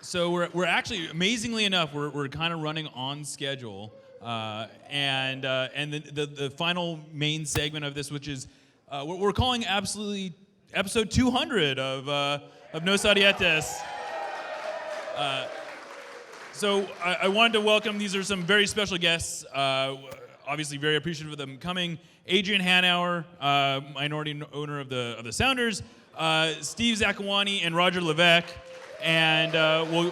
So we're actually, amazingly enough, we're kind of running on schedule, and the final main segment of this, which is we're calling absolutely episode 200 of Nos Audietis. So I wanted to welcome, these are some very special guests, obviously very appreciative of them coming. Adrian Hanauer, minority owner of the Sounders, Steve Zakawani, and Roger Levesque. And we'll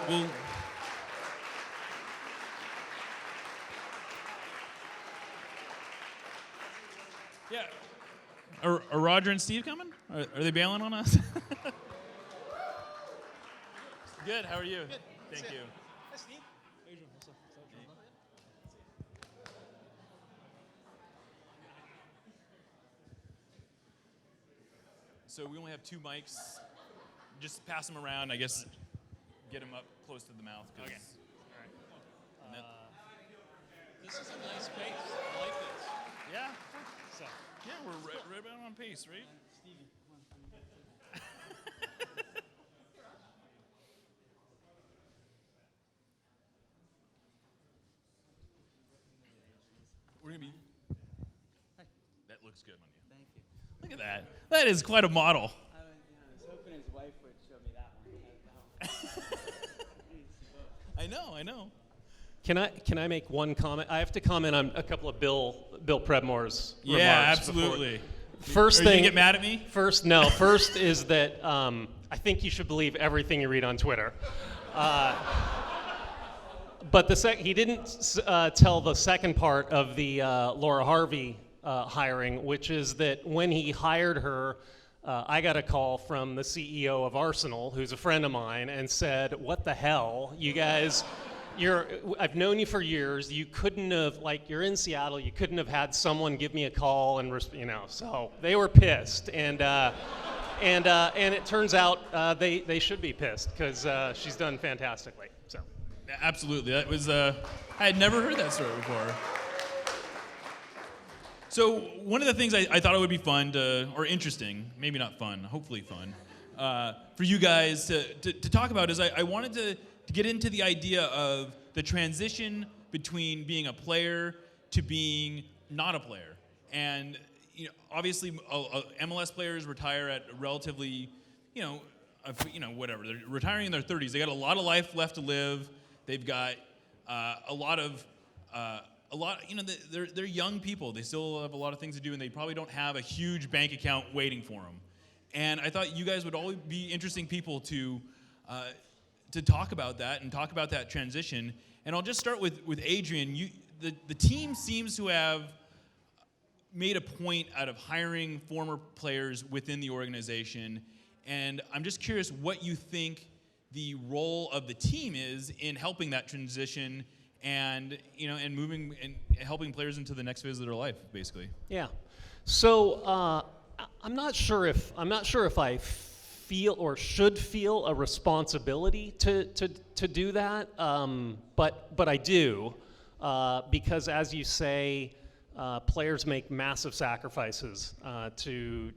yeah. Are Roger and Steve coming? Are they bailing on us? Good. How are you? Good. Thank you. Hi, Steve. Adrian, what's up? So we only have 2 mics. Just pass them around, I guess. Get them up close to the mouth. Okay. All right. This is a nice space. I like this. Yeah. So, Yeah, we're right about on pace, right? Stevie, come on. We're gonna be. Hi. That looks good on you. Thank you. Look at that. That is quite a model. I was hoping his wife would show me that one. I know. Can I make one comment? I have to comment on a couple of Bill Predmore's remarks. Yeah, absolutely. First Are thing. you gonna get mad at me? First is that I think you should believe everything you read on Twitter. But he didn't tell the second part of the Laura Harvey hiring, which is that when he hired her, I got a call from the CEO of Arsenal, who's a friend of mine, and said, "What the hell, you guys? I've known you for years. You couldn't have, you're in Seattle. You couldn't have had someone give me a call and, So they were pissed, and it turns out they should be pissed because she's done fantastically. So. Absolutely. That was I had never heard that story before. So one of the things I thought it would be fun or interesting, maybe not fun, hopefully fun, for you guys to talk about is I wanted to get into the idea of the transition between being a player to being not a player. And obviously MLS players retire at relatively, whatever. They're retiring in their 30s. They got a lot of life left to live. They've got they're young people. They still have a lot of things to do, and they probably don't have a huge bank account waiting for them. And I thought you guys would all be interesting people to talk about that and talk about that transition. And I'll just start with Adrian. The team seems to have made a point out of hiring former players within the organization, and I'm just curious what you think the role of the team is in helping that transition and moving and helping players into the next phase of their life, basically. Yeah. So I'm not sure if I feel or should feel a responsibility to do that, but I do because, as you say, players make massive sacrifices to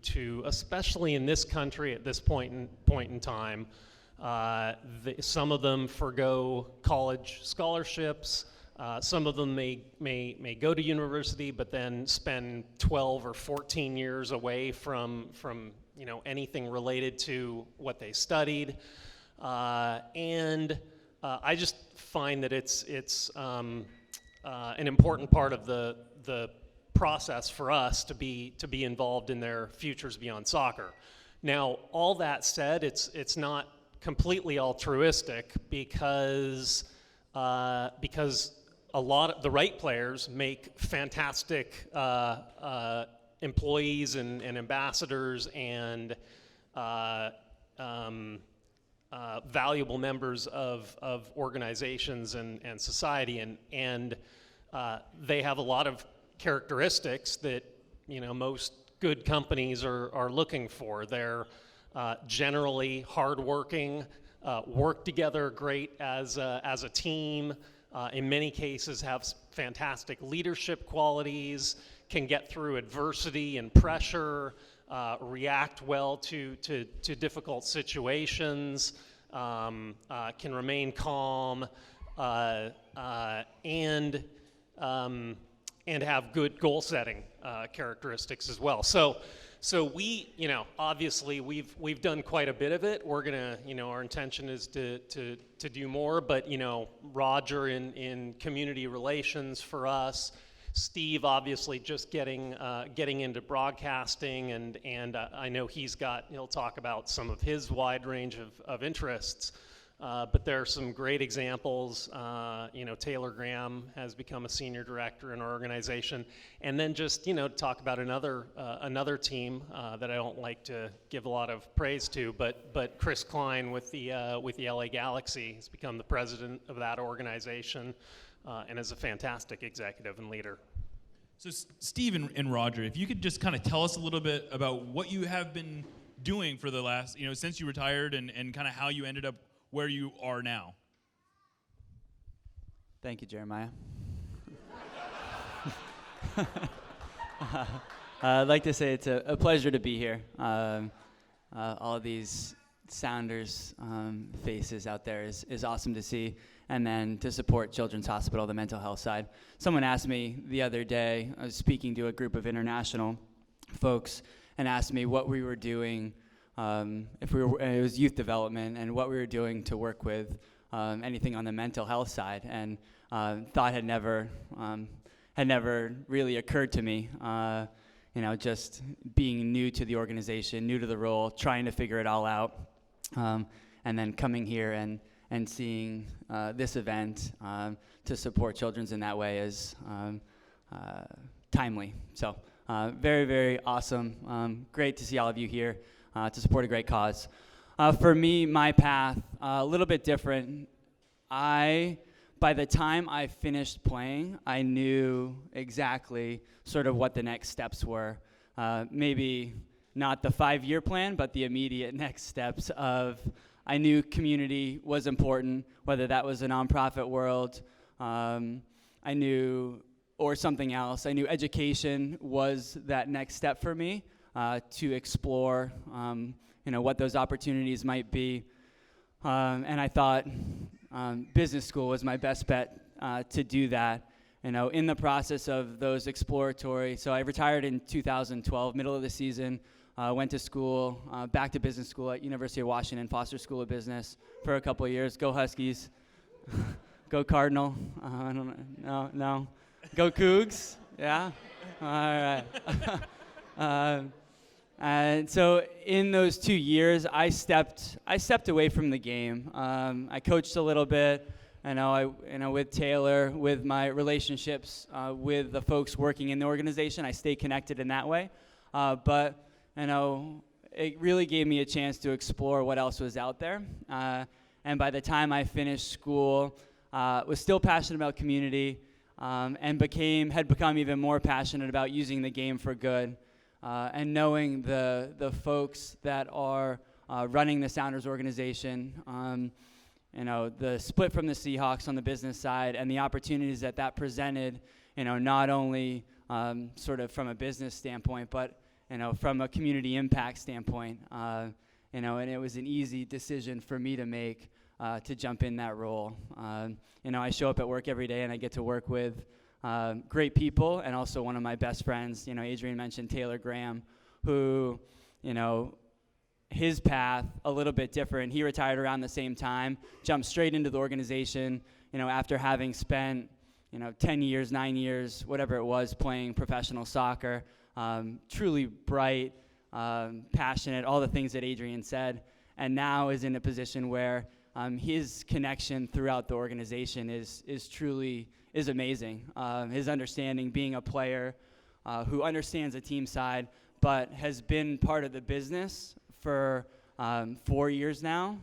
especially in this country at this point in time. Some of them forgo college scholarships. Some of them may go to university, but then spend 12 or 14 years away from anything related to what they studied. And I just find that it's an important part of the process for us to be involved in their futures beyond soccer. Now, all that said, it's not completely altruistic because a lot of the right players make fantastic employees and ambassadors and valuable members of organizations and society, and they have a lot of characteristics that most good companies are looking for. They're generally hardworking, work together great as a team, in many cases have fantastic leadership qualities, can get through adversity and pressure, react well to difficult situations, can remain calm, and have good goal setting characteristics as well. So we, obviously we've done quite a bit of it. We're gonna, our intention is to do more. But Roger in community relations for us, Steve obviously just getting into broadcasting, and I know he'll talk about some of his wide range of interests. But there are some great examples. Taylor Graham has become a senior director in our organization, and then just talk about another team that I don't like to give a lot of praise to, but Chris Klein with the LA Galaxy has become the president of that organization, and is a fantastic executive and leader. So Steve and Roger, if you could just kind of tell us a little bit about what you have been doing for the last, since you retired, and kind of how you ended up where you are now. Thank you, Jeremiah. I'd like to say it's a pleasure to be here. All of these Sounders faces out there is awesome to see, and then to support Children's Hospital, the mental health side. Someone asked me the other day, I was speaking to a group of international folks, and asked me what we were doing, it was youth development, and what we were doing to work with anything on the mental health side, and thought had never really occurred to me. Just being new to the organization, new to the role, trying to figure it all out, and then coming here and seeing this event to support children's in that way is timely. So very, very awesome. Great to see all of you here to support a great cause. For me, my path, a little bit different. By the time I finished playing, I knew exactly sort of what the next steps were. Maybe not the 5-year plan, but the immediate next steps of, I knew community was important, whether that was a nonprofit world, I knew, or something else. I knew education was that next step for me to explore, what those opportunities might be. And I thought business school was my best bet to do that. In the process of those exploratory, so I retired in 2012, middle of the season, went to school, back to business school at University of Washington, Foster School of Business for a couple of years. Go Huskies. Go Cardinal. I don't know. No. Go Cougs. Yeah? All right. And so in those 2 years, I stepped away from the game. I coached a little bit, with Taylor, with my relationships with the folks working in the organization. I stayed connected in that way. But it really gave me a chance to explore what else was out there. And by the time I finished school, was still passionate about community, and had become even more passionate about using the game for good. And knowing the folks that are running the Sounders organization, the split from the Seahawks on the business side, and the opportunities that presented, not only sort of from a business standpoint, but from a community impact standpoint, and it was an easy decision for me to make to jump in that role. I show up at work every day, and I get to work with great people, and also one of my best friends, Adrian mentioned Taylor Graham, who, his path a little bit different. He retired around the same time, jumped straight into the organization, after having spent, 10 years, 9 years, whatever it was, playing professional soccer. Truly bright, passionate, all the things that Adrian said, and now is in a position where his connection throughout the organization is truly amazing. His understanding, being a player who understands the team side, but has been part of the business for 4 years now,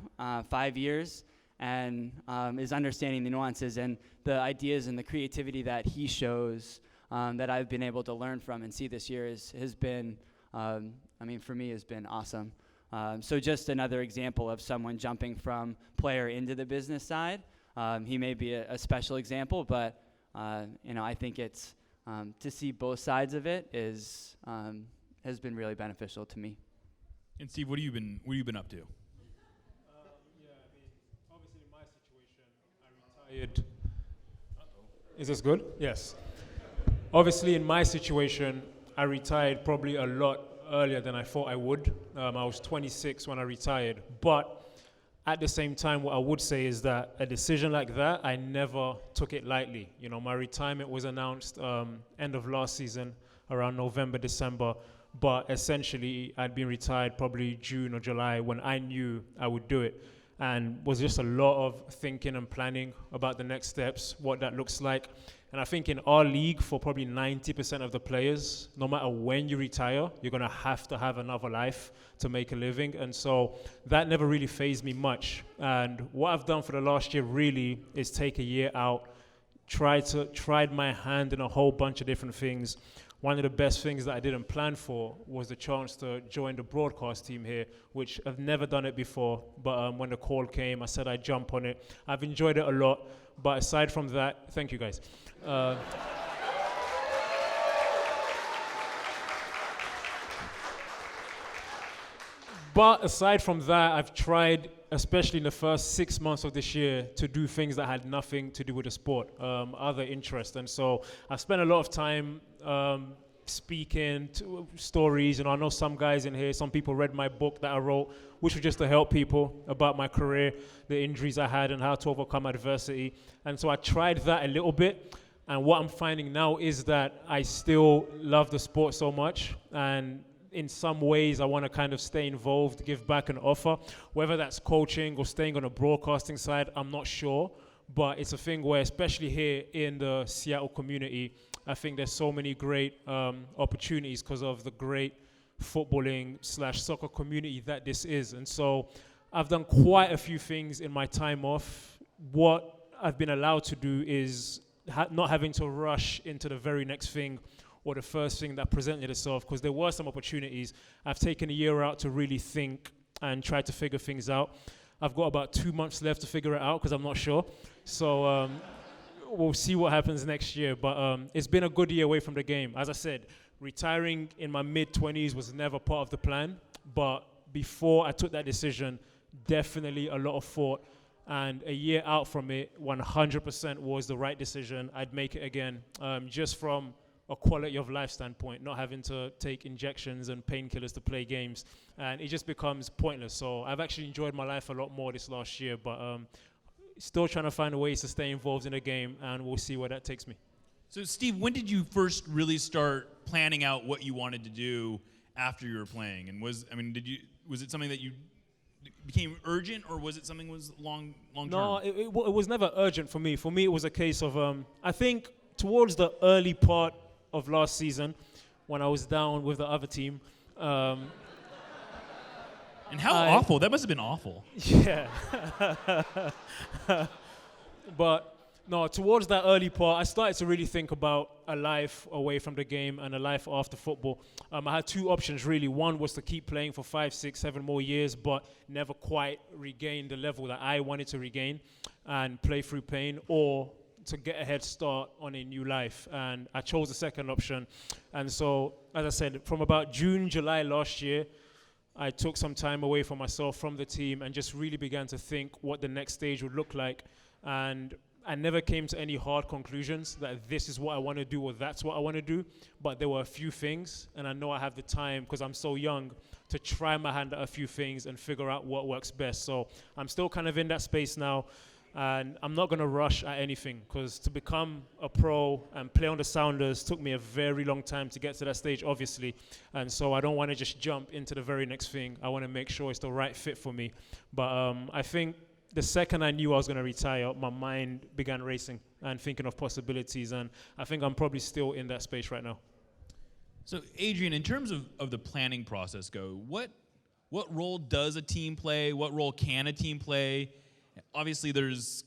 5 years, and is understanding the nuances and the ideas and the creativity that he shows, that I've been able to learn from and see this year has been, for me, has been awesome. So just another example of someone jumping from player into the business side. He may be a special example, but I think it's to see both sides of it has been really beneficial to me. And Steve, what have you been up to? Yeah, Is this good? Yes. Obviously, in my situation, I retired probably a lot earlier than I thought I would. I was 26 when I retired. But at the same time, what I would say is that a decision like that, I never took it lightly. You know, my retirement was announced end of last season, around November, December. But essentially, I'd been retired probably June or July when I knew I would do it. And was just a lot of thinking and planning about the next steps, what that looks like. And I think in our league, for probably 90% of the players, no matter when you retire, you're going to have another life to make a living. And so that never really fazed me much. And what I've done for the last year really is take a year out, tried my hand in a whole bunch of different things. One of the best things that I didn't plan for was the chance to join the broadcast team here, which I've never done it before. But when the call came, I said I'd jump on it. I've enjoyed it a lot. But aside from that, thank you guys. But aside from that, I've tried, especially in the first 6 months of this year, to do things that had nothing to do with the sport, other interests. And so I've spent a lot of time speaking to stories. And I know some guys in here, some people read my book that I wrote, which was just to help people about my career, the injuries I had, and how to overcome adversity. And so I tried that a little bit. And what I'm finding now is that I still love the sport so much. And in some ways, I want to kind of stay involved, give back and offer. Whether that's coaching or staying on a broadcasting side, I'm not sure. But it's a thing where, especially here in the Seattle community, I think there's so many great opportunities because of the great footballing/soccer community that this is. And so I've done quite a few things in my time off. What I've been allowed to do is not having to rush into the very next thing or the first thing that presented itself, because there were some opportunities. I've taken a year out to really think and try to figure things out. I've got about 2 months left to figure it out because I'm not sure. So we'll see what happens next year. But it's been a good year away from the game. As I said, retiring in my mid-20s was never part of the plan. But before I took that decision, definitely a lot of thought. And a year out from it, 100% was the right decision. I'd make it again, just from a quality of life standpoint, not having to take injections and painkillers to play games. And it just becomes pointless. So I've actually enjoyed my life a lot more this last year, but still trying to find ways to stay involved in the game, and we'll see where that takes me. So, Steve, when did you first really start planning out what you wanted to do after you were playing? And was it something that you became urgent, or was it something that was long term? No, it was never urgent for me. For me, it was a case of, I think towards the early part of last season, when I was down with the other team. And how awful. That must have been awful. Yeah. But no, towards that early part, I started to really think about a life away from the game and a life after football. I had two options, really. One was to keep playing for 5, 6, 7 more years, but never quite regain the level that I wanted to regain and play through pain, or to get a head start on a new life. And I chose the second option. And so, as I said, from about June, July last year, I took some time away from myself, from the team, and just really began to think what the next stage would look like. And I never came to any hard conclusions that this is what I want to do or that's what I want to do. But there were a few things, and I know I have the time, because I'm so young, to try my hand at a few things and figure out what works best. So I'm still kind of in that space now. And I'm not going to rush at anything, because to become a pro and play on the Sounders took me a very long time to get to that stage, obviously. And so I don't want to just jump into the very next thing. I want to make sure it's the right fit for me. But I think the second I knew I was going to retire, my mind began racing and thinking of possibilities. And I think I'm probably still in that space right now. So, Adrian, in terms of the planning process go, what role does a team play? What role can a team play? Obviously, there's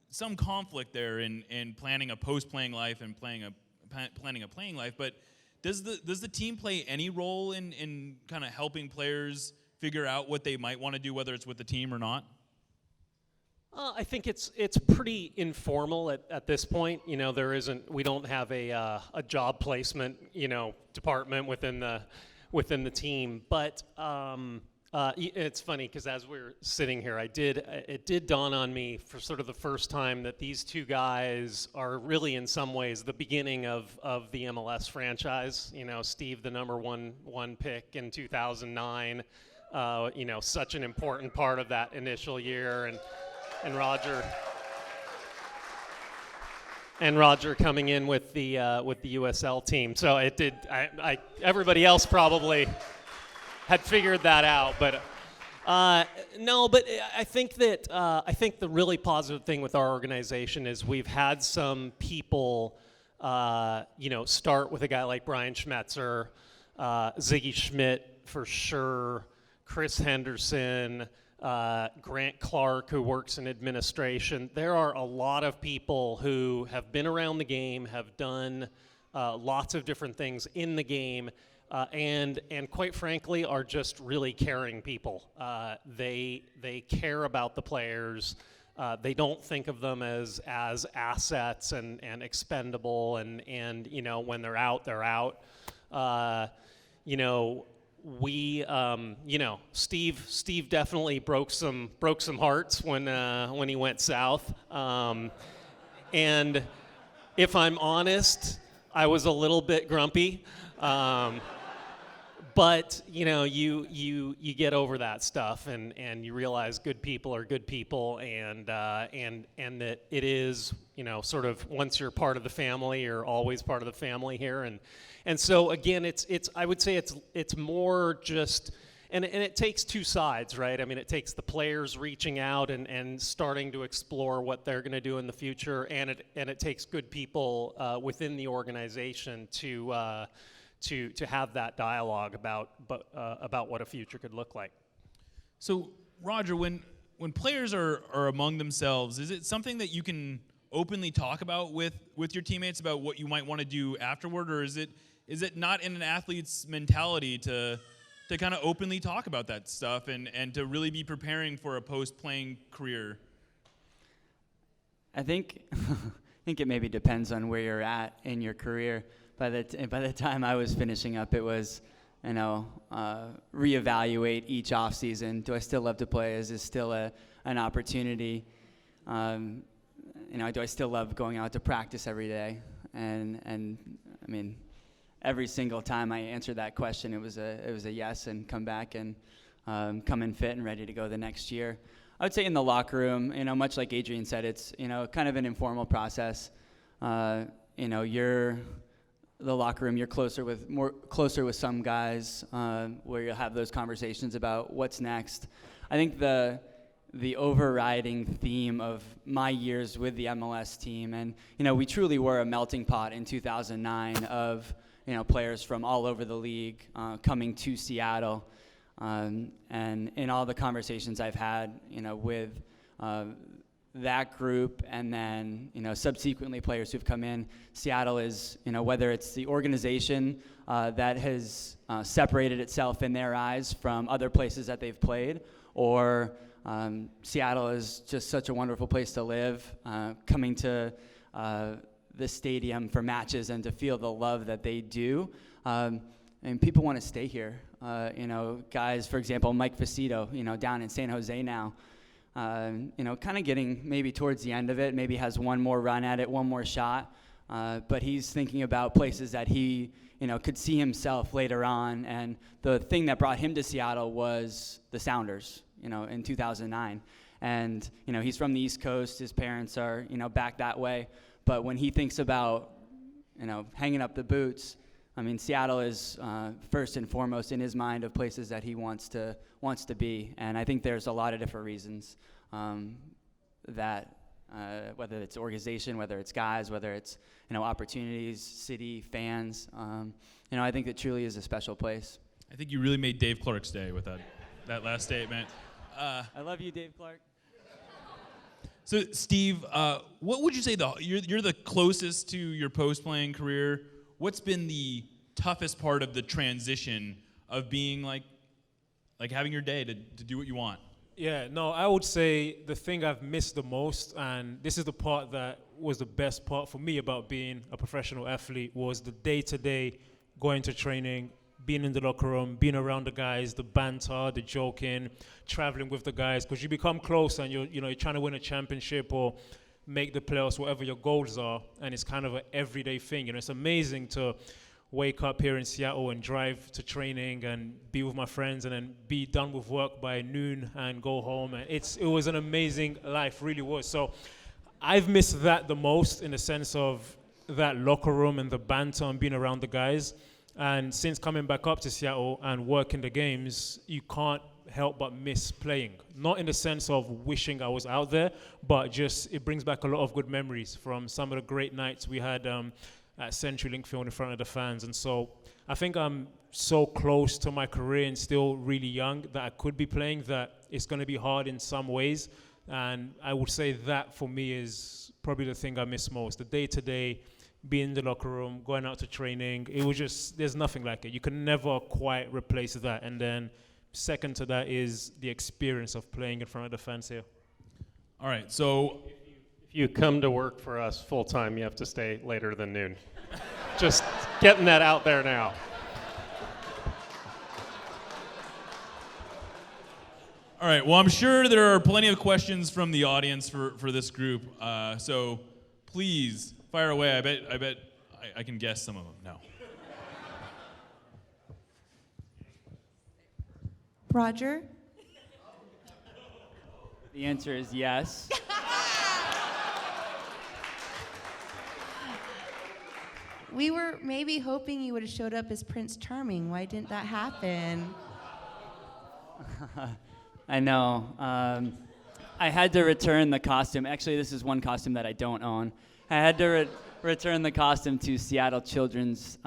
some conflict there in planning a post-playing life and planning a playing life. But does the team play any role in kind of helping players figure out what they might want to do, whether it's with the team or not? I think it's pretty informal at this point. You know, we don't have a job placement, department within the team. But It's funny because as we were sitting here, it did dawn on me for sort of the first time that these two guys are really in some ways the beginning of the MLS franchise. You know, Steve, the number one pick in 2009, you know, such an important part of that initial year, and Roger. And Roger coming in with the USL team. So it did. Everybody else probably had figured that out, but no. But I think that the really positive thing with our organization is we've had some people, you know, start with a guy like Brian Schmetzer, Ziggy Schmidt for sure, Chris Henderson. Grant Clark, who works in administration. There are a lot of people who have been around the game, have done lots of different things in the game, and quite frankly are just really caring people. They care about the players. They don't think of them as assets and expendable, and you know, when they're out, they're out. You know, we, you know, Steve definitely broke some hearts when he went south, and if I'm honest, I was a little bit grumpy, but you know, you get over that stuff, and you realize good people are good people, and that it is, you know, sort of once you're part of the family, you're always part of the family here, and so again, it's I would say it's more just, and it takes two sides, right? I mean, it takes the players reaching out and starting to explore what they're going to do in the future, and it takes good people within the organization to have that dialogue about what a future could look like. So, Roger, when players are among themselves, is it something that you can openly talk about with your teammates about what you might want to do afterward, or is it not in an athlete's mentality to kind of openly talk about that stuff and to really be preparing for a post-playing career? I think it maybe depends on where you're at in your career. By the time I was finishing up, it was, you know, reevaluate each off season. Do I still love to play? Is this still an opportunity? You know, do I still love going out to practice every day? And I mean, every single time I answered that question, it was a yes, and come back and come in fit and ready to go the next year. I would say in the locker room, you know, much like Adrian said, it's, you know, kind of an informal process. You know, the locker room, you're closer with some guys, where you'll have those conversations about what's next. I think the overriding theme of my years with the MLS team, and you know, we truly were a melting pot in 2009 of, you know, players from all over the league coming to Seattle, and in all the conversations I've had, you know, with that group, and then, you know, subsequently players who've come in, Seattle is, you know, whether it's the organization that has separated itself in their eyes from other places that they've played, or Seattle is just such a wonderful place to live, coming to the stadium for matches and to feel the love that they do, and people want to stay here. You know, guys, for example, Mike Vecito, you know, down in San Jose now, you know, kind of getting maybe towards the end of it, maybe has one more run at it, one more shot, but he's thinking about places that he, you know, could see himself later on. And the thing that brought him to Seattle was the Sounders, you know, in 2009. And, you know, he's from the East Coast. His parents are, you know, back that way. But when he thinks about, you know, hanging up the boots, I mean, Seattle is first and foremost in his mind of places that he wants to be. And I think there's a lot of different reasons that whether it's organization, whether it's guys, whether it's, you know, opportunities, city, fans, you know, I think it truly is a special place. I think you really made Dave Clark's day with that last statement. I love you, Dave Clark. So, Steve, what would you say you're the closest to your post-playing career? What's been the toughest part of the transition of being like having your day to do what you want? Yeah, no, I would say the thing I've missed the most, and this is the part that was the best part for me about being a professional athlete, was the day-to-day going to training, being in the locker room, being around the guys, the banter, the joking, traveling with the guys, because you become close and you're trying to win a championship or make the playoffs, whatever your goals are, and it's kind of an everyday thing. It's amazing to wake up here in Seattle and drive to training and be with my friends and then be done with work by noon and go home. And it was an amazing life, really was. So I've missed that the most, in the sense of that locker room and the banter and being around the guys. And since coming back up to Seattle and working the games, you can't help but miss playing. Not in the sense of wishing I was out there, but just it brings back a lot of good memories from some of the great nights we had at CenturyLink Field in front of the fans. And so I think I'm so close to my career and still really young that I could be playing, that it's going to be hard in some ways. And I would say that for me is probably the thing I miss most. The day-to-day, being in the locker room, going out to training, it was just, there's nothing like it. You can never quite replace that. And then second to that is the experience of playing in front of the fans here. All right, so If you come to work for us full time, you have to stay later than noon. Just getting that out there now. all right, well, I'm sure there are plenty of questions from the audience for this group. So please fire away. I bet I can guess some of them. No. Roger? The answer is yes. We were maybe hoping you would have showed up as Prince Charming. Why didn't that happen? I know. I had to return the costume. Actually, this is one costume that I don't own. I had to return the costume to Seattle Children's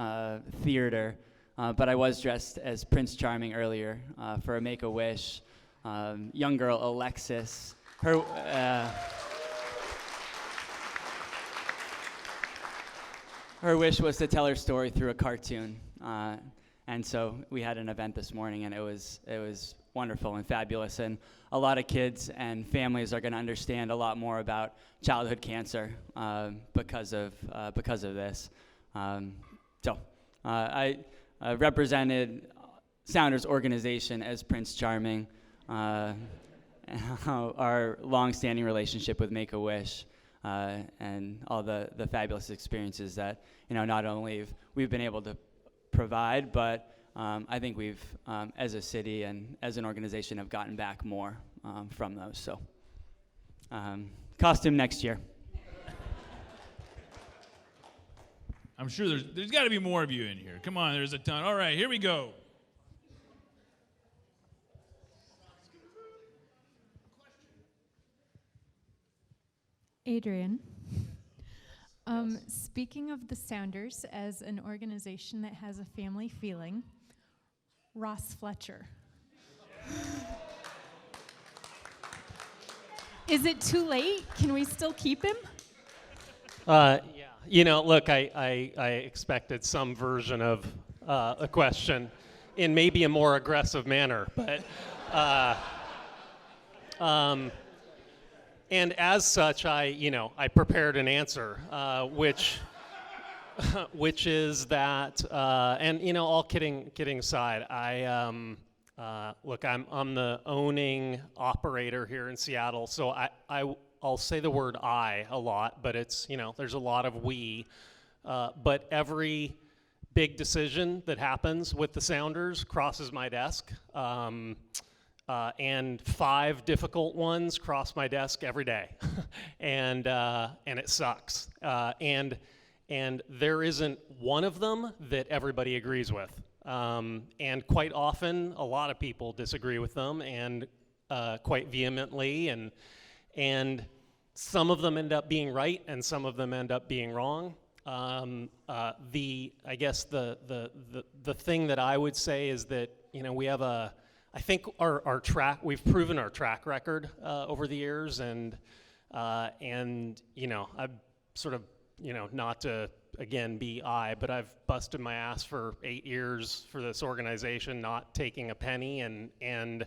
Theater, but I was dressed as Prince Charming earlier for a Make-A-Wish. Young girl, Alexis. Her wish was to tell her story through a cartoon. And so we had an event this morning, and it was wonderful and fabulous. And a lot of kids and families are going to understand a lot more about childhood cancer because of this. I represented Sounders organization as Prince Charming, our long-standing relationship with Make-A-Wish, and all the fabulous experiences that not only we've been able to provide, but I think we've, as a city and as an organization, have gotten back more from those. So, costume next year. I'm sure there's got to be more of you in here. Come on, there's a ton. All right, here we go. Adrian, speaking of the Sounders as an organization that has a family feeling, Ross Fletcher. Is it too late? Can we still keep him? Yeah. Look, I expected some version of a question in maybe a more aggressive manner, but and as such, I prepared an answer, which is that, and all kidding aside, look, I'm the owning operator here in Seattle, so I'll say the word I a lot, but it's there's a lot of we, but every big decision that happens with the Sounders crosses my desk. And 5 difficult ones cross my desk every day, and it sucks. And there isn't one of them that everybody agrees with. And quite often, a lot of people disagree with them, and quite vehemently. And some of them end up being right, and some of them end up being wrong. I guess the thing that I would say is that we have I think we've proven our track record over the years, and I've sort of not to again be but I've busted my ass for 8 years for this organization, not taking a penny, and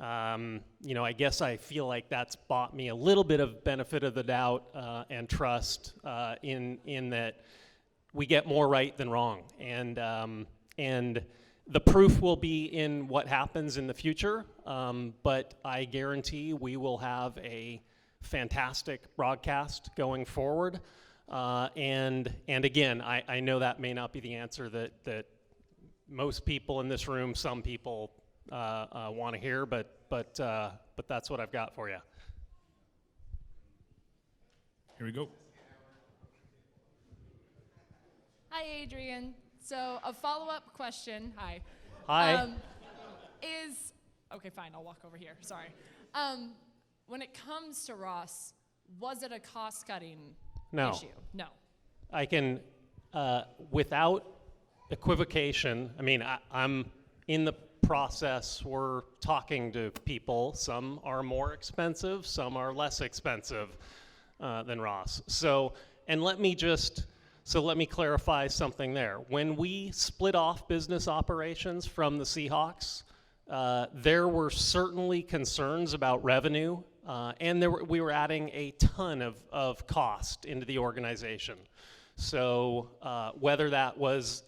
I guess I feel like that's bought me a little bit of benefit of the doubt and trust in that we get more right than wrong, and the proof will be in what happens in the future, but I guarantee we will have a fantastic broadcast going forward. And again, I know that may not be the answer that most people in this room, some people want to hear, but that's what I've got for you. Here we go. Hi, Adrian. So a follow-up question. Hi. Hi. Okay, fine. I'll walk over here. Sorry. When it comes to Ross, was it a cost-cutting No. issue? No. I can, without equivocation, I mean, I'm in the process, we're talking to people. Some are more expensive, some are less expensive than Ross. So let me clarify something there. When we split off business operations from the Seahawks, there were certainly concerns about revenue, and we were adding a ton of cost into the organization. So whether that was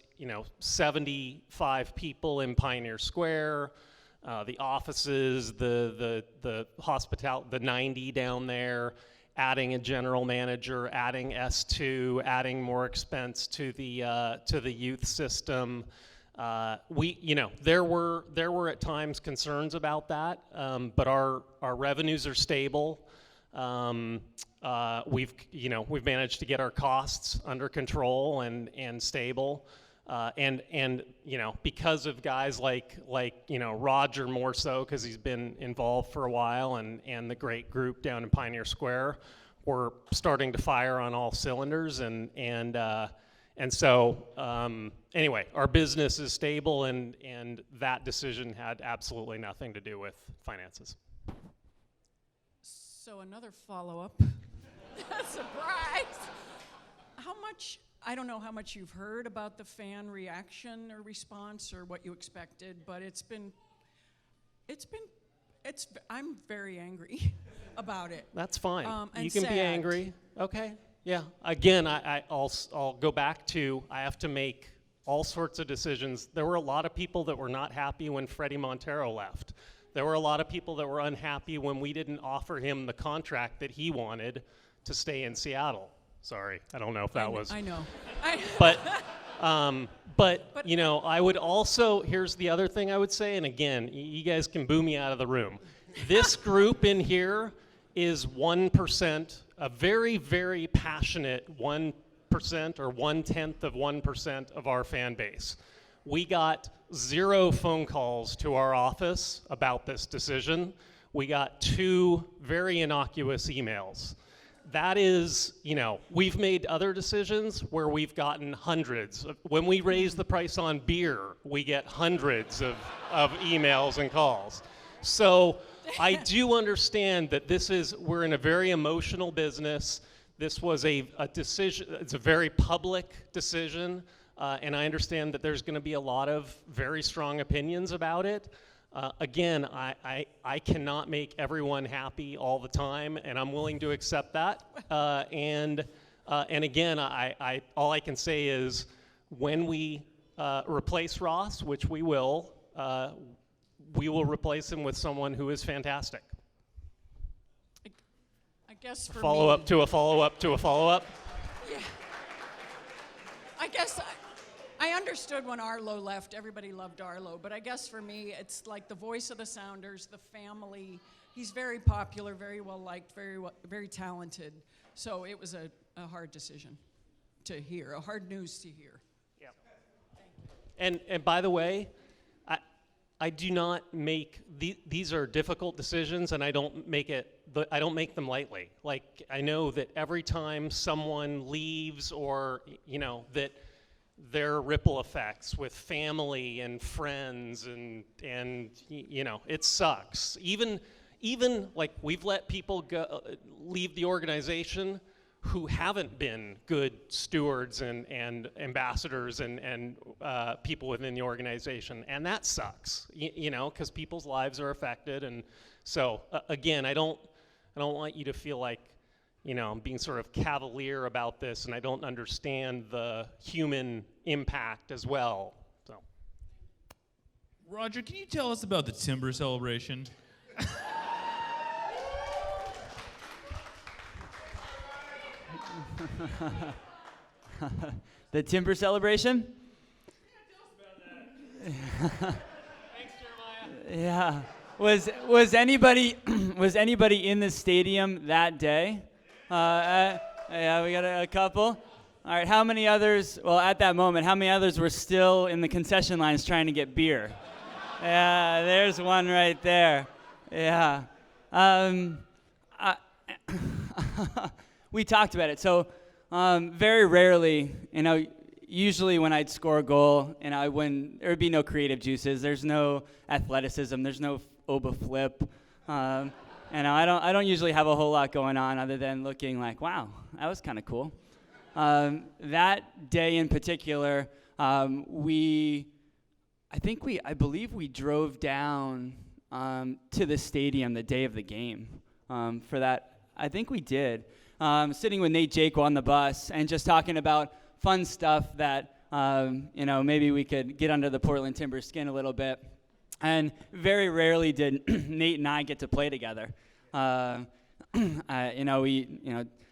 75 people in Pioneer Square, the offices, the hospitality, the 90 down there, adding a general manager, adding S2, adding more expense to the youth system. There were at times concerns about that, but our revenues are stable. We've managed to get our costs under control and stable, and because of guys like Roger more so because he's been involved for a while, and the great group down in Pioneer Square, we're starting to fire on all cylinders, and so anyway, our business is stable, and that decision had absolutely nothing to do with finances. So another follow-up. Surprise! How much, I don't know how much you've heard about the fan reaction or response or what you expected, but I'm very angry about it. That's fine. And You can be sad. angry. Okay. Yeah. Again, I'll go back to, I have to make all sorts of decisions. There were a lot of people that were not happy when Freddie Montero left. There were a lot of people that were unhappy when we didn't offer him the contract that he wanted to stay in Seattle. Sorry, I don't know if that was. I know. But I would also, here's the other thing I would say, and again, you guys can boo me out of the room. This group in here is 1%, a very, very passionate 1% or 1/10 of 1% of our fan base. We got 0 phone calls to our office about this decision. We got 2 very innocuous emails. That is, we've made other decisions where we've gotten hundreds. When we raise the price on beer, we get hundreds of emails and calls. So I do understand that we're in a very emotional business. This was a decision, it's a very public decision. And I understand that there's going to be a lot of very strong opinions about it. Again, I cannot make everyone happy all the time, and I'm willing to accept that. And again, all I can say is when we replace Ross, which we will replace him with someone who is fantastic. I guess for Follow me, up to a follow-up to a follow-up. Yeah. I guess I understood when Arlo left, everybody loved Arlo, but I guess for me, it's like the voice of the Sounders, the family. He's very popular, very well liked, very talented. So it was a hard decision to hear, a hard news to hear. Yeah. And by the way, I do not make these are difficult decisions, and I don't make them lightly. Like, I know that every time someone leaves, or that there are ripple effects with family and friends, and it sucks. Even like, we've let people leave the organization who haven't been good stewards and ambassadors and people within the organization, and that sucks, because people's lives are affected. And so again, I don't want you to feel like I'm being sort of cavalier about this, and I don't understand the human impact as well. So Roger, can you tell us about the timber celebration? The timber celebration? Thanks, Jeremiah. Yeah. Was anybody was anybody in the stadium that day? Yeah, we got a couple. All right, how many others? Well, at that moment, how many others were still in the concession lines trying to get beer? Yeah, there's one right there. Yeah. We talked about it. So very rarely, usually when I'd score a goal, there would be no creative juices. There's no athleticism. There's no oba flip. I don't usually have a whole lot going on other than looking like, wow, that was kind of cool. That day in particular, I believe we drove down to the stadium the day of the game for that. I think we did. Sitting with Nate Jake on the bus and just talking about fun stuff that, maybe we could get under the Portland Timbers skin a little bit. And very rarely did Nate and I get to play together.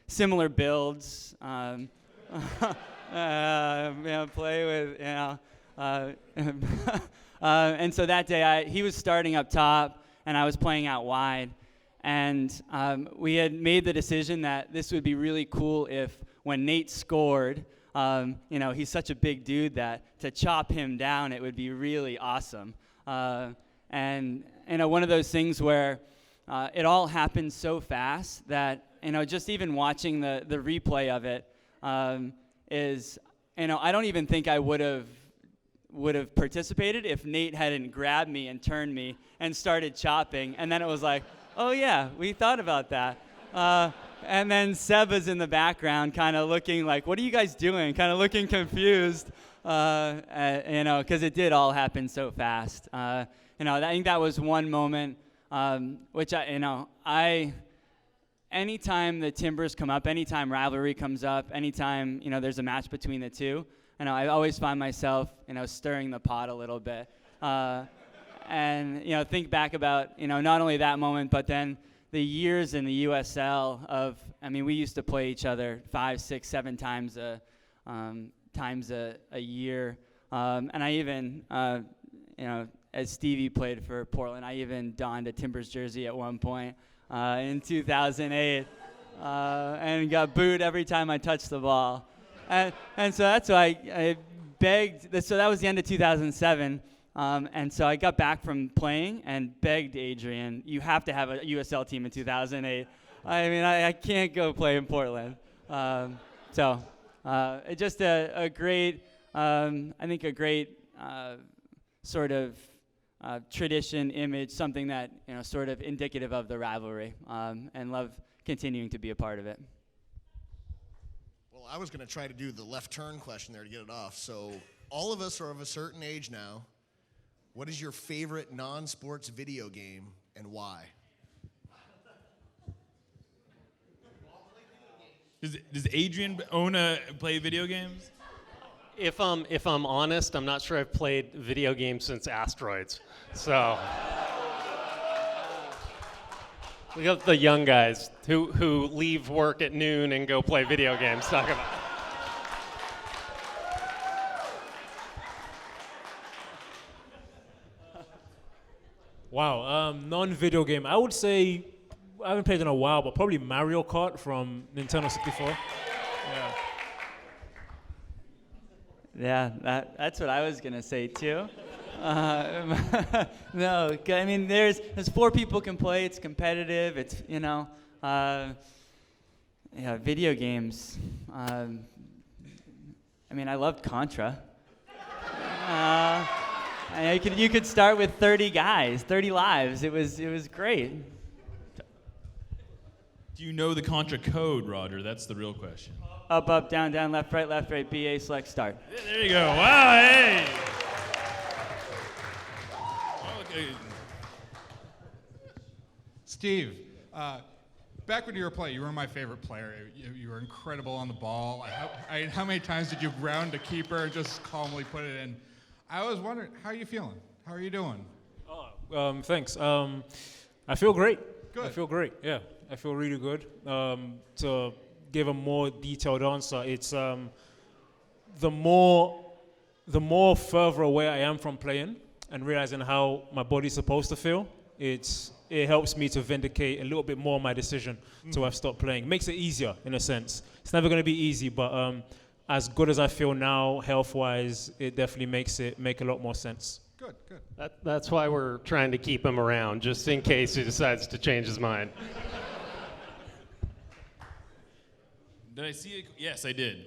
Similar builds, play with, and so that day he was starting up top and I was playing out wide. And we had made the decision that this would be really cool if when Nate scored, he's such a big dude that to chop him down, it would be really awesome. And one of those things where it all happened so fast that, just even watching the replay of it is, I don't even think I would have participated if Nate hadn't grabbed me and turned me and started chopping. And then it was like, oh yeah, we thought about that. And then Seb is in the background kind of looking like, what are you guys doing? Kind of looking confused, because it did all happen so fast. I think that was one moment, which anytime the Timbers come up, anytime rivalry comes up, anytime, there's a match between the two, I always find myself, stirring the pot a little bit. And think back about not only that moment, but then the years in the USL we used to play each other 5, 6, 7 times a year, and I even as Stevie played for Portland, I even donned a Timbers jersey at one point in 2008, and got booed every time I touched the ball, and so that's why I begged. So that was the end of 2007. And so I got back from playing and begged Adrian, you have to have a USL team in 2008. I can't go play in Portland. It's just a great, sort of tradition, image, something that, sort of indicative of the rivalry, and love continuing to be a part of it. Well, I was going to try to do the left turn question there to get it off. So all of us are of a certain age now. What is your favorite non-sports video game and why? Does Adrian play video games? If I'm honest, I'm not sure I've played video games since Asteroids. So we got the young guys who leave work at noon and go play video games. Talk about. Wow, non-video game. I would say I haven't played in a while, but probably Mario Kart from Nintendo 64. Yeah, that's what I was gonna say too. No, there's 4 people can play. It's competitive. It's video games. I loved Contra. You could start with 30 guys, 30 lives. It was great. Do you know the Contra code, Roger? That's the real question. Up, up, down, down, left, right, BA, select, start. There you go. Wow, hey. Okay. Steve, back when you were playing, you were my favorite player. You were incredible on the ball. How many times did you ground a keeper and just calmly put it in? I was wondering, how are you feeling? How are you doing? Thanks. I feel great. Good. I feel great. Yeah, I feel really good. To give a more detailed answer, it's the more further away I am from playing and realizing how my body's supposed to feel, it helps me to vindicate a little bit more my decision to have stopped playing. It makes it easier in a sense. It's never going to be easy, but as good as I feel now, health-wise, it definitely makes it make a lot more sense. Good, good. That's why we're trying to keep him around, just in case he decides to change his mind. Did I see it? Yes, I did.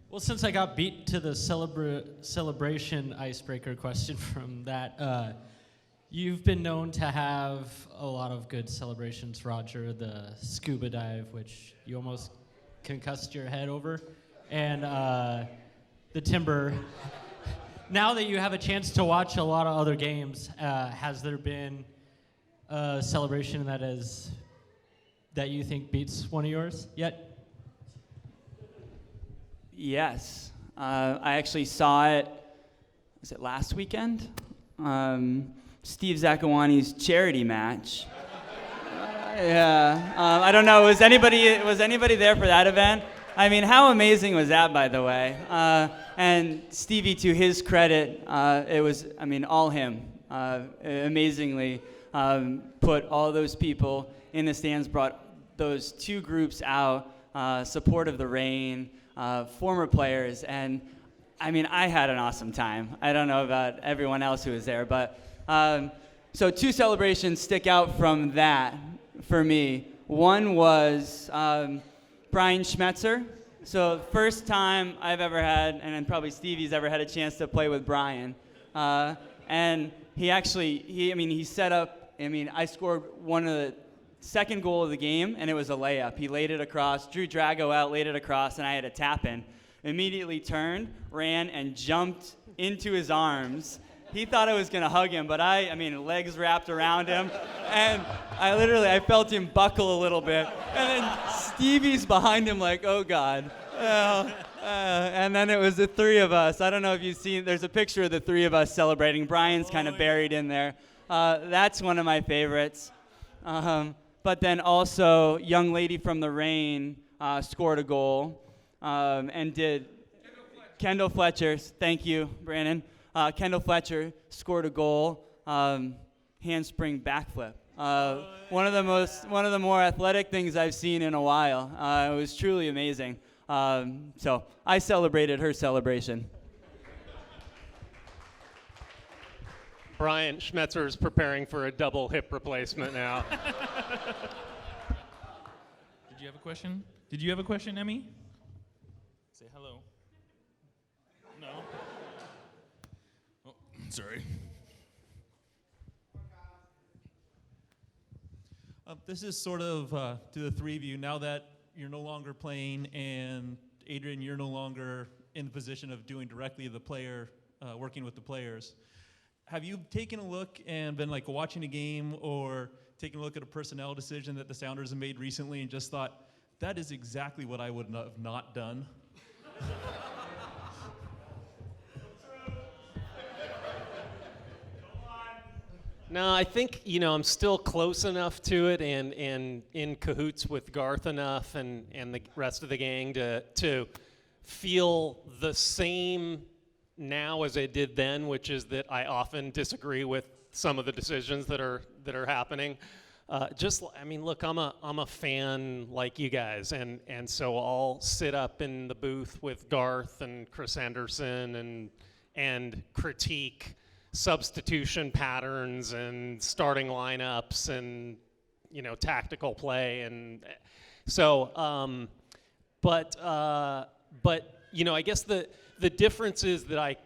Well, since I got beat to the celebration icebreaker question from that, you've been known to have a lot of good celebrations, Roger. The scuba dive, which you almost concussed your head over, and the timber. Now that you have a chance to watch a lot of other games, has there been a celebration that you think beats one of yours yet? Yes. I actually saw it, was it last weekend? Steve Zakawani's charity match. Yeah. I don't know, was anybody there for that event? I mean, how amazing was that, by the way? And Stevie, to his credit, it was, I mean, all him. Amazingly put all those people in the stands, brought those two groups out, support of the rain, former players, and I mean, I had an awesome time. I don't know about everyone else who was there, but so two celebrations stick out from that for me. One was Brian Schmetzer. So first time I've ever had, and then probably Stevie's ever had a chance to play with Brian, and he set up. I mean, I scored one of the second goal of the game, and it was a layup. He laid it across, drew Drago out, laid it across, and I had a tap in. Immediately turned, ran, and jumped into his arms. He thought I was going to hug him, but legs wrapped around him, and I felt him buckle a little bit. And then Stevie's behind him like, oh, God. And then it was the three of us. I don't know if you've seen, there's a picture of the three of us celebrating. Brian's kind of buried in there. That's one of my favorites. But then also, Young Lady from the Rain scored a goal and did. Kendall Fletcher, thank you, Brandon. Kendall Fletcher scored a goal, handspring backflip. One of the more athletic things I've seen in a while. It was truly amazing. So I celebrated her celebration. Brian Schmetzer is preparing for a double hip replacement now. Did you have a question? Did you have a question, Emmy? Say hello. No. Oh, sorry. This is sort of to the three of you. Now that you're no longer playing, and Adrian, you're no longer in the position of doing directly the player, working with the players. Have you taken a look and been like watching a game or taking a look at a personnel decision that the Sounders have made recently and just thought, that is exactly what I would have not done? No, I think, I'm still close enough to it and in cahoots with Garth enough and the rest of the gang to feel the same now as I did then, which is that I often disagree with some of the decisions that are happening. Look, I'm a fan like you guys, and so I'll sit up in the booth with Garth and Chris Henderson and critique substitution patterns and starting lineups and tactical play, and so I guess the difference is that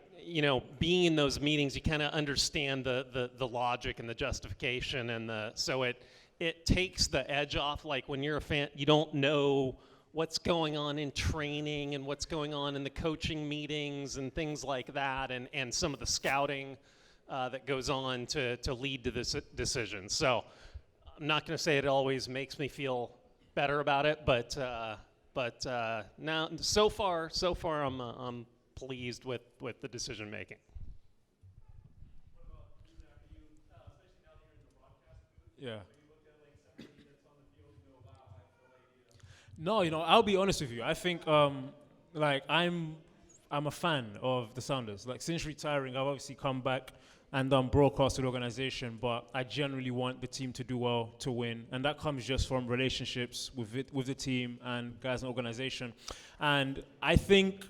being in those meetings, you kind of understand the logic and the justification, and so it takes the edge off. Like when you're a fan, you don't know what's going on in training and what's going on in the coaching meetings and things like that, and some of the scouting that goes on to lead to this decision. So I'm not going to say it always makes me feel better about it, but now so far I'm pleased with the decision making. Yeah. No, I'll be honest with you. I think, like, I'm a fan of the Sounders. Like, since retiring, I've obviously come back and done broadcast with the organization, but I generally want the team to do well, to win, and that comes just from relationships with the team and guys in the organization. And I think,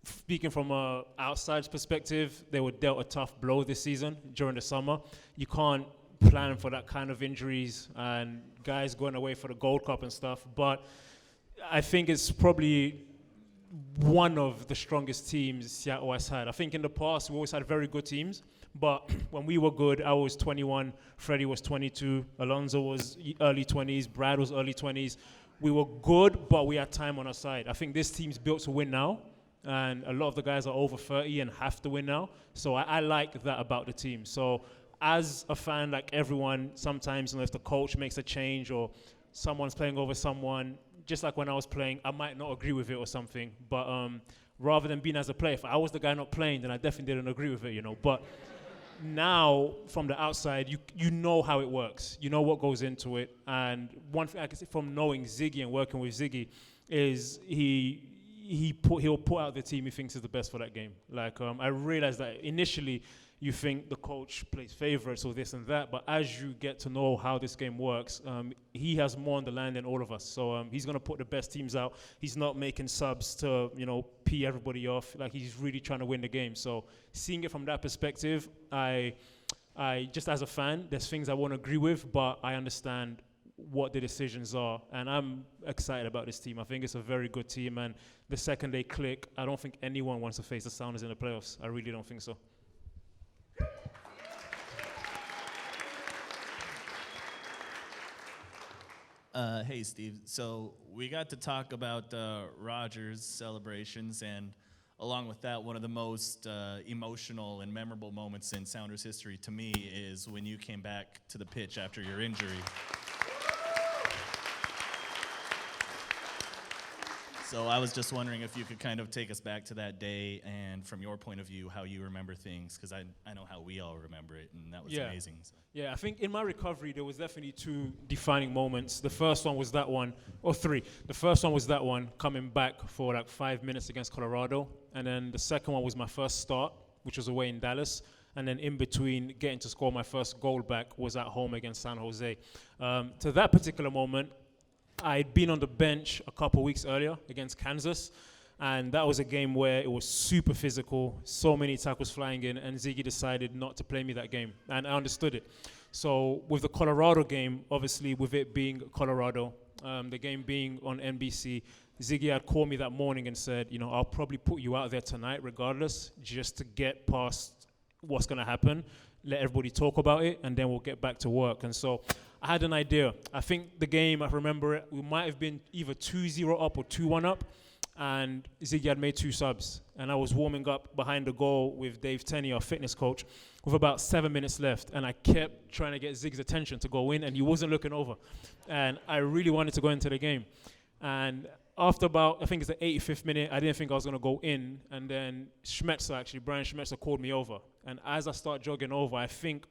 speaking from an outside perspective, they were dealt a tough blow this season during the summer. You can't plan for that kind of injuries and guys going away for the Gold Cup and stuff, but I think it's probably one of the strongest teams Seattle has had. I think in the past, we always had very good teams, but when we were good, I was 21, Freddie was 22, Alonso was early 20s, Brad was early 20s. We were good, but we had time on our side. I think this team's built to win now, and a lot of the guys are over 30 and have to win now. So I like that about the team. So as a fan, like everyone, sometimes if the coach makes a change or someone's playing over someone, just like when I was playing, I might not agree with it or something. But rather than being as a player, if I was the guy not playing, then I definitely didn't agree with it, But now, from the outside, you know how it works. You know what goes into it. And one thing I can say from knowing Ziggy and working with Ziggy is he'll put out the team he thinks is the best for that game. Like, I realized that initially you think the coach plays favorites or this and that, but as you get to know how this game works, he has more on the line than all of us. So he's going to put the best teams out. He's not making subs to, pee everybody off. Like, he's really trying to win the game. So seeing it from that perspective, I just as a fan, there's things I won't agree with, but I understand what the decisions are, and I'm excited about this team. I think it's a very good team, and the second they click, I don't think anyone wants to face the Sounders in the playoffs. I really don't think so. Hey, Steve. So we got to talk about Rogers celebrations, and along with that, one of the most emotional and memorable moments in Sounders history to me is when you came back to the pitch after your injury. So I was just wondering if you could kind of take us back to that day and from your point of view, how you remember things, because I know how we all remember it, and that was amazing. So. Yeah, I think in my recovery, there was definitely two defining moments. The first one was that one, or three. The first one was that one, coming back for like 5 minutes against Colorado. And then the second one was my first start, which was away in Dallas. And then in between, getting to score my first goal back was at home against San Jose. To that particular moment, I'd been on the bench a couple weeks earlier against Kansas, and that was a game where it was super physical, so many tackles flying in, and Ziggy decided not to play me that game, and I understood it. So with the Colorado game, obviously with it being Colorado, the game being on NBC, Ziggy had called me that morning and said, I'll probably put you out there tonight regardless, just to get past what's going to happen, let everybody talk about it, and then we'll get back to work. And so I had an idea. I think the game, I remember it, we might have been either 2-0 up or 2-1 up, and Ziggy had made 2 subs. And I was warming up behind the goal with Dave Tenney, our fitness coach, with about 7 minutes left. And I kept trying to get Ziggy's attention to go in, and he wasn't looking over. And I really wanted to go into the game. And after about, I think it's the 85th minute, I didn't think I was going to go in. And then Brian Schmetzer called me over. And as I start jogging over, I think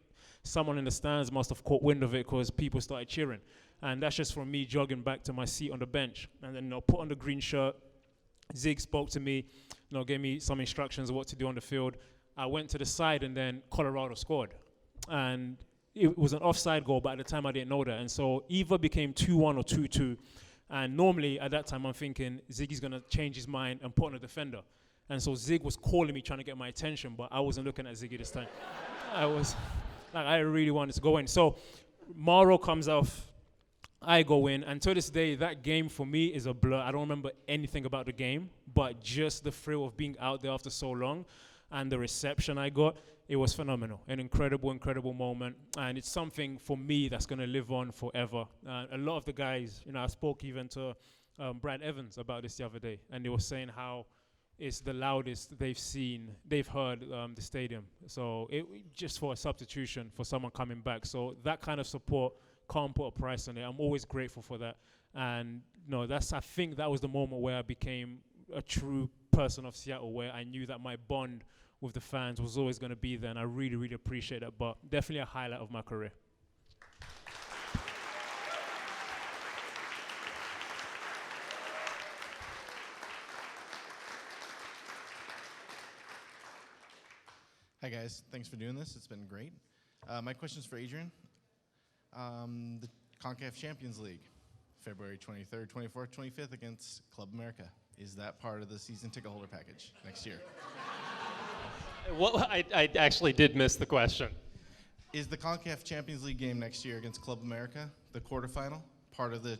someone in the stands must have caught wind of it because people started cheering. And that's just from me jogging back to my seat on the bench. And then put on the green shirt. Zig spoke to me, gave me some instructions of what to do on the field. I went to the side, and then Colorado scored. And it was an offside goal, but at the time I didn't know that. And so either became 2-1 or 2-2. And normally at that time I'm thinking Ziggy's going to change his mind and put on a defender. And so Zig was calling me, trying to get my attention, but I wasn't looking at Ziggy this time. I really wanted to go in. So Mauro comes off, I go in, and to this day, that game for me is a blur. I don't remember anything about the game, but just the thrill of being out there after so long and the reception I got, it was phenomenal. An incredible, incredible moment. And it's something for me that's going to live on forever. A lot of the guys, I spoke even to Brad Evans about this the other day, and they were saying how it's the loudest they've heard the stadium. So just for a substitution for someone coming back. So that kind of support, can't put a price on it. I'm always grateful for that. And I think that was the moment where I became a true person of Seattle, where I knew that my bond with the fans was always going to be there, and I really, really appreciate it. But definitely a highlight of my career. Hi guys, thanks for doing this. It's been great. My question is for Adrian. The CONCACAF Champions League, February 23rd, 24th, 25th against Club America. Is that part of the season ticket holder package next year? Well, I actually did miss the question. Is the CONCACAF Champions League game next year against Club America, the quarterfinal, part of the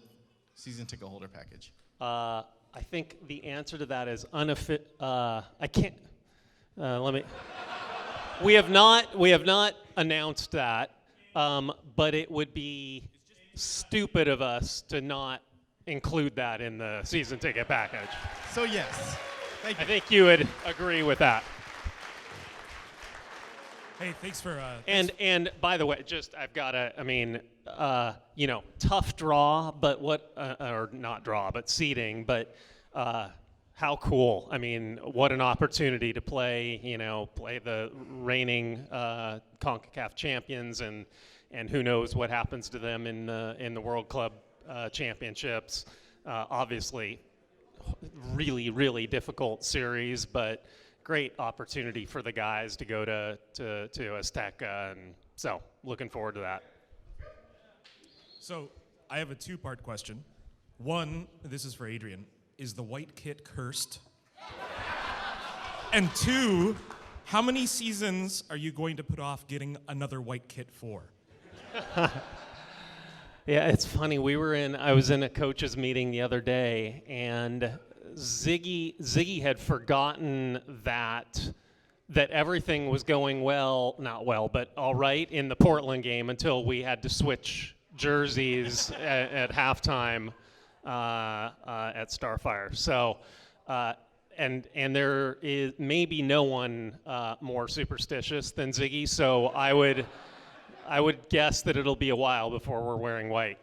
season ticket holder package? I think the answer to that is I can't. Let me. We have not announced that, but it would be stupid of us to not include that in the season ticket package. So yes, thank you. I think you would agree with that. Hey, thanks for. And by the way, I've got to. I mean, tough draw, but what? Or not draw, but seeding, but. How cool. I mean, what an opportunity to play the reigning CONCACAF champions, and who knows what happens to them in the World Club Championships. Obviously, really, really difficult series, but great opportunity for the guys to go to Azteca, and so looking forward to that. So I have a two-part question. One, this is for Adrian. Is the white kit cursed? And two, how many seasons are you going to put off getting another white kit for? Yeah, it's funny. I was in a coaches meeting the other day, and Ziggy had forgotten that everything was going not well, but all right in the Portland game until we had to switch jerseys at halftime. At Starfire. So, and there is maybe no one more superstitious than Ziggy. So I would guess that it'll be a while before we're wearing white.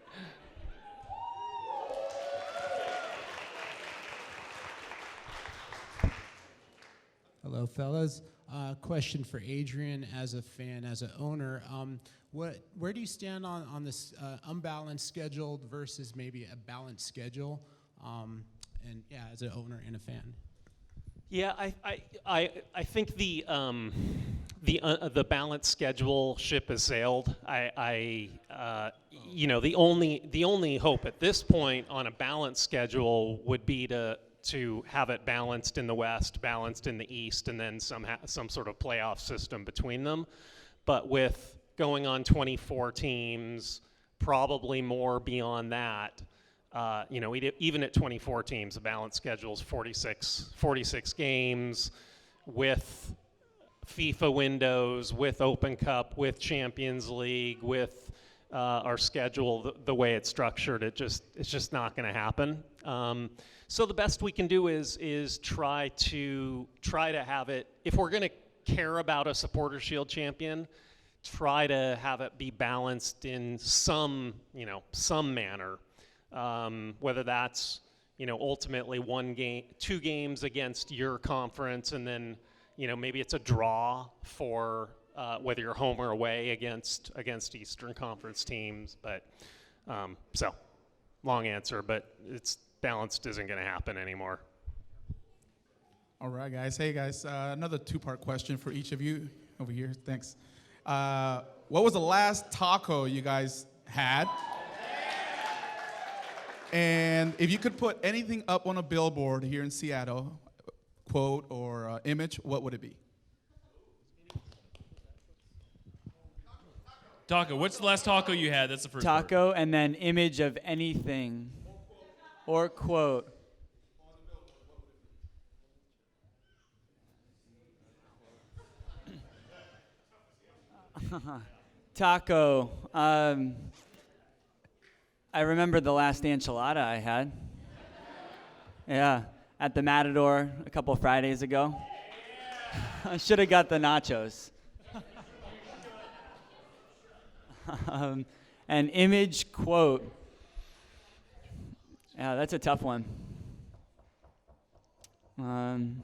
Hello, fellas. Question for Adrian as a fan, as an owner. Where do you stand on this unbalanced scheduled versus maybe a balanced schedule? And yeah, as an owner and a fan. Yeah, I think the balanced schedule ship has sailed. The only hope at this point on a balanced schedule would be to have it balanced in the West, balanced in the East, and then some sort of playoff system between them. But with going on 24 teams, probably more beyond that. Even at 24 teams, the balanced schedule is 46 games with FIFA windows, with Open Cup, with Champions League, with our schedule the way it's structured. It's just not going to happen. So the best we can do is try to have it. If we're going to care about a Supporter Shield champion, try to have it be balanced in some manner, whether that's ultimately two games against your conference, and then maybe it's a draw for whether you're home or away against Eastern Conference teams. But so long answer, but it's balanced isn't going to happen anymore. All right, guys. Hey, guys. Another two-part question for each of you over here. Thanks. What was the last taco you guys had? And if you could put anything up on a billboard here in Seattle, quote or image, what would it be? Taco. What's the last taco you had? That's the first Taco word. And then image of anything or quote. Taco. I remember the last enchilada I had. Yeah, at the Matador a couple Fridays ago. I should have got the nachos. An image quote. Yeah, that's a tough one. Um,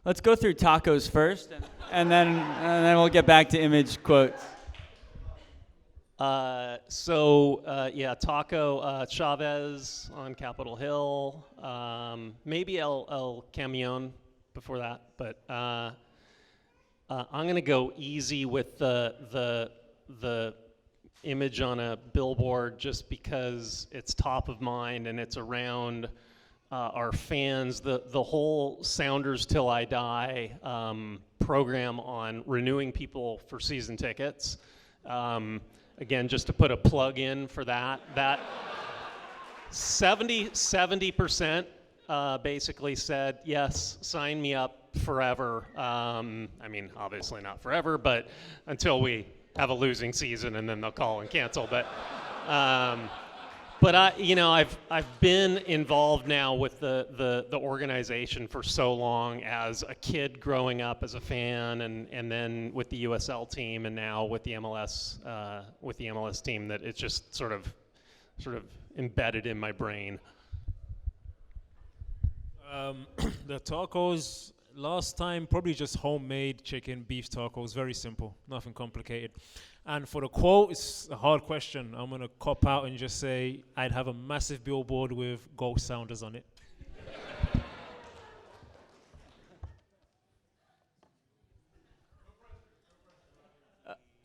Let's go through tacos first, and then we'll get back to image quotes. Yeah, Taco Chavez on Capitol Hill. Maybe El Camion before that, but I'm gonna go easy with the image on a billboard just because it's top of mind and it's around our fans. The whole Sounders Till I Die program on renewing people for season tickets. Again, just to put a plug in for that 70% basically said, yes, sign me up forever. I mean, obviously not forever, but until we have a losing season and then they'll call and cancel. But I've been involved now with the organization for so long as a kid growing up as a fan, and then with the USL team, and now with the MLS team, that it's just sort of embedded in my brain. The tacos last time, probably just homemade chicken beef tacos, very simple, nothing complicated. And for the quote, it's a hard question. I'm gonna cop out and just say I'd have a massive billboard with Go Sounders on it.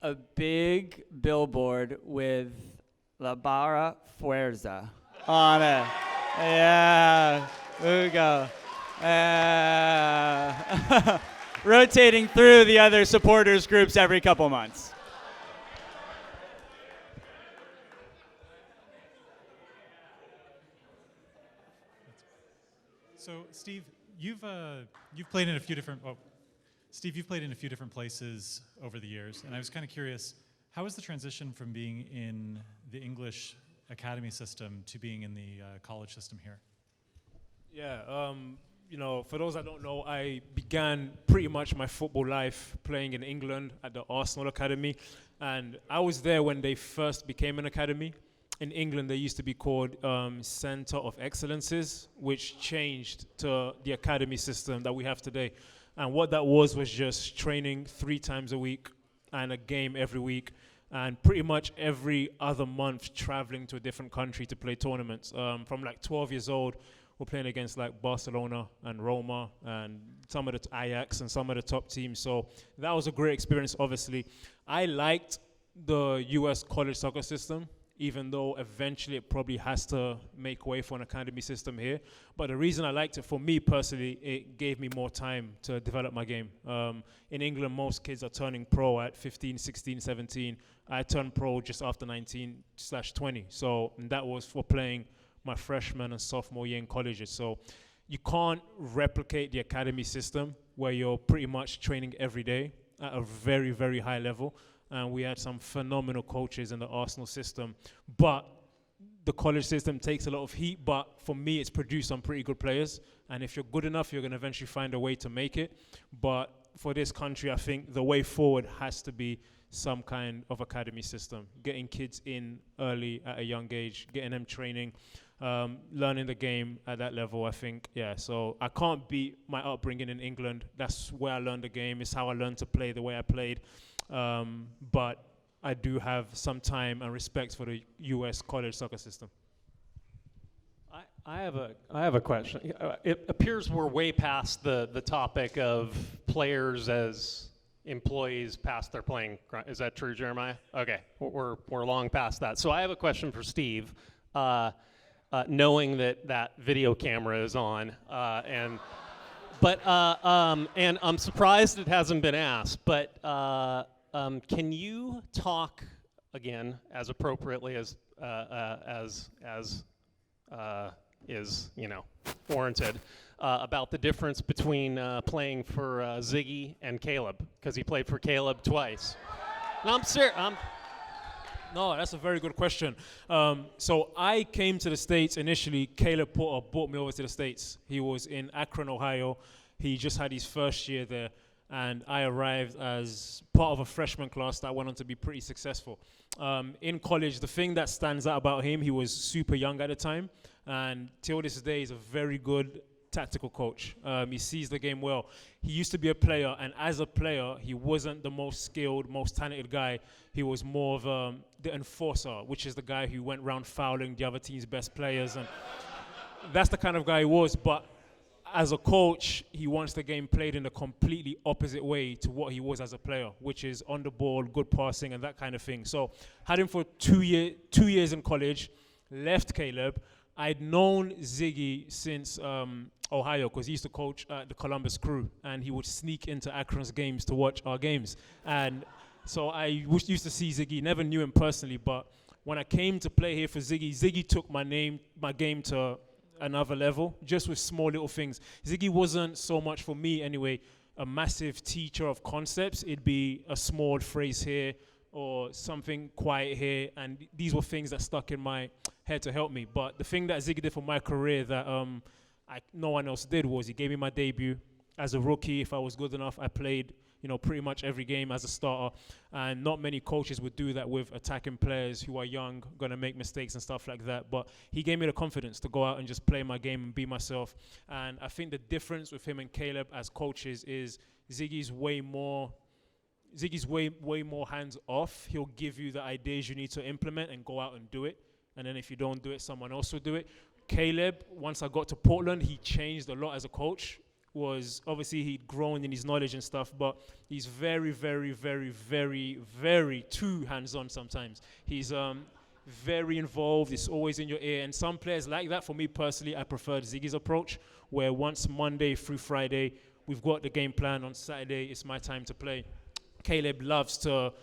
A big billboard with La Barra Fuerza on it. Yeah, there we go. Rotating through the other supporters groups every couple months. So, Steve, you've played in a few different. Oh, Steve, you've played in a few different places over the years, and I was kind of curious, how was the transition from being in the English academy system to being in the college system here? Yeah, for those that don't know, I began pretty much my football life playing in England at the Arsenal Academy, and I was there when they first became an academy. In England, they used to be called Center of Excellences, which changed to the academy system that we have today. And what that was just training 3 times a week and a game every week, and pretty much every other month traveling to a different country to play tournaments. From like 12 years old, we're playing against like Barcelona and Roma and some of the Ajax and some of the top teams. So that was a great experience, obviously. I liked the US college soccer system, even though eventually it probably has to make way for an academy system here. But the reason I liked it, for me personally, it gave me more time to develop my game. In England, most kids are turning pro at 15, 16, 17. I turned pro just after 19/20. So that was for playing my freshman and sophomore year in colleges. So you can't replicate the academy system where you're pretty much training every day at a very, very high level. And we had some phenomenal coaches in the Arsenal system. But the college system takes a lot of heat, but for me, it's produced some pretty good players. And if you're good enough, you're going to eventually find a way to make it. But for this country, I think the way forward has to be some kind of academy system, getting kids in early at a young age, getting them training, learning the game at that level, I think. Yeah, so I can't beat my upbringing in England. That's where I learned the game. It's how I learned to play the way I played. But I do have some time and respect for the U.S. college soccer system. I have a question. It appears we're way past the topic of players as employees past their playing. Is that true, Jeremiah? Okay, we're long past that. So I have a question for Steve. Knowing that video camera is on, and I'm surprised it hasn't been asked. But can you talk again as appropriately as is warranted about the difference between playing for Ziggy and Caleb, because he played for Caleb twice. No, I'm serious. No, that's a very good question. So I came to the States initially. Caleb Porter brought me over to the States. He was in Akron, Ohio. He just had his first year there. and I arrived as part of a freshman class that went on to be pretty successful. In college, the thing that stands out about him, he was super young at the time, and till this day, he's a very good tactical coach. He sees the game well. He used to be a player, and as a player, he wasn't the most skilled, most talented guy. He was more of the enforcer, which is the guy who went around fouling the other team's best players, and that's the kind of guy he was. But as a coach, he wants the game played in a completely opposite way to what he was as a player, which is on the ball, good passing, and that kind of thing. So had him for 2 years in college, left Caleb. I'd known Ziggy since Ohio, because he used to coach the Columbus Crew, and he would sneak into Akron's games to watch our games. And so I used to see Ziggy, never knew him personally, but when I came to play here for Ziggy, Ziggy took my game to another level, just with small little things. Ziggy wasn't so much, for me anyway, a massive teacher of concepts. It'd be a small phrase here or something quiet here, and these were things that stuck in my head to help me. But the thing that Ziggy did for my career that no one else did was he gave me my debut as a rookie. If I was good enough, I played pretty much every game as a starter, and not many coaches would do that with attacking players who are young, gonna make mistakes and stuff like that. But he gave me the confidence to go out and just play my game and be myself. And I think the difference with him and Caleb as coaches is Ziggy's way more hands off. He'll give you the ideas you need to implement and go out and do it. And then if you don't do it, someone else will do it. Caleb, once I got to Portland, he changed a lot as a coach. Was obviously he'd grown in his knowledge and stuff, but he's very, very, very, very, very too hands-on sometimes. He's very involved. It's always in your ear. And some players like that. For me personally, I preferred Ziggy's approach, where once Monday through Friday, we've got the game plan. On Saturday, it's my time to play. Caleb loves to,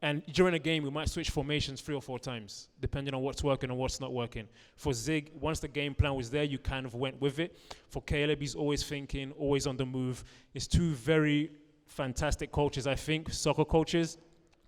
and during a game, we might switch formations 3 or 4 times, depending on what's working and what's not working. For Zig, once the game plan was there, you kind of went with it. For Caleb, he's always thinking, always on the move. It's 2 very fantastic coaches, I think, soccer coaches.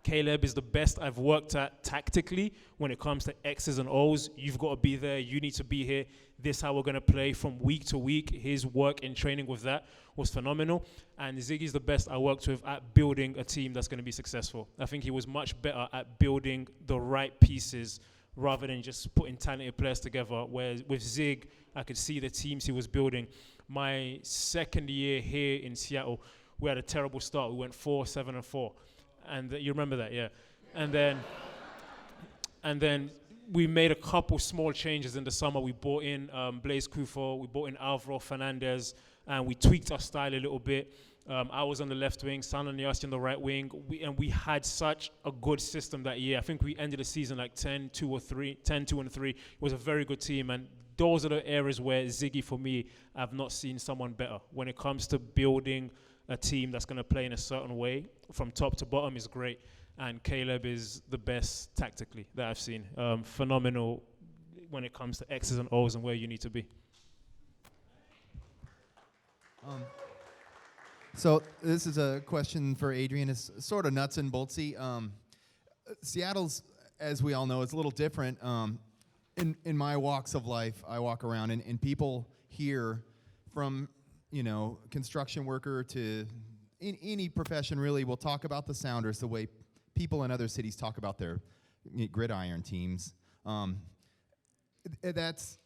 Caleb is the best I've worked at tactically when it comes to X's and O's. You've got to be there. You need to be here. This is how we're going to play from week to week. His work in training with that was phenomenal. And Ziggy's the best I worked with at building a team that's going to be successful. I think he was much better at building the right pieces rather than just putting talented players together. Whereas with Zig, I could see the teams he was building. My second year here in Seattle, we had a terrible start. We went 4-7-4. And you remember that, yeah. And then we made a couple small changes in the summer. We brought in Blaise Kufo, we brought in Alvaro Fernandez, and we tweaked our style a little bit. I was on the left wing, Sandro Niassi on the right wing, and we had such a good system that year. I think we ended the season like 10-2-3. It was a very good team, and those are the areas where Ziggy, for me, I've not seen someone better. When it comes to building a team that's going to play in a certain way, from top to bottom, is great. And Caleb is the best tactically that I've seen. Phenomenal when it comes to X's and O's and where you need to be. So this is a question for Adrian. It's sort of nuts and boltsy. Seattle's, as we all know, is a little different. In my walks of life, I walk around and people here from construction worker to in any profession really will talk about the Sounders the way people in other cities talk about their gridiron teams. That's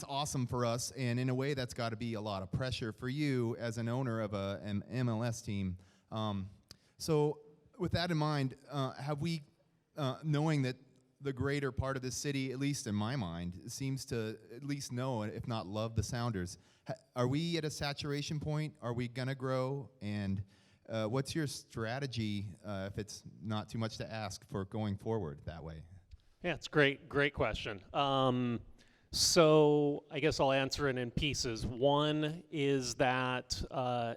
awesome for us, and in a way that's got to be a lot of pressure for you as an owner of an MLS team. So with that in mind, have we, knowing that the greater part of the city, at least in my mind, seems to at least know, if not love, the Sounders, are we at a saturation point? Are we going to grow? And what's your strategy, if it's not too much to ask, for going forward that way? Yeah, it's great question. So I guess I'll answer it in pieces. One is that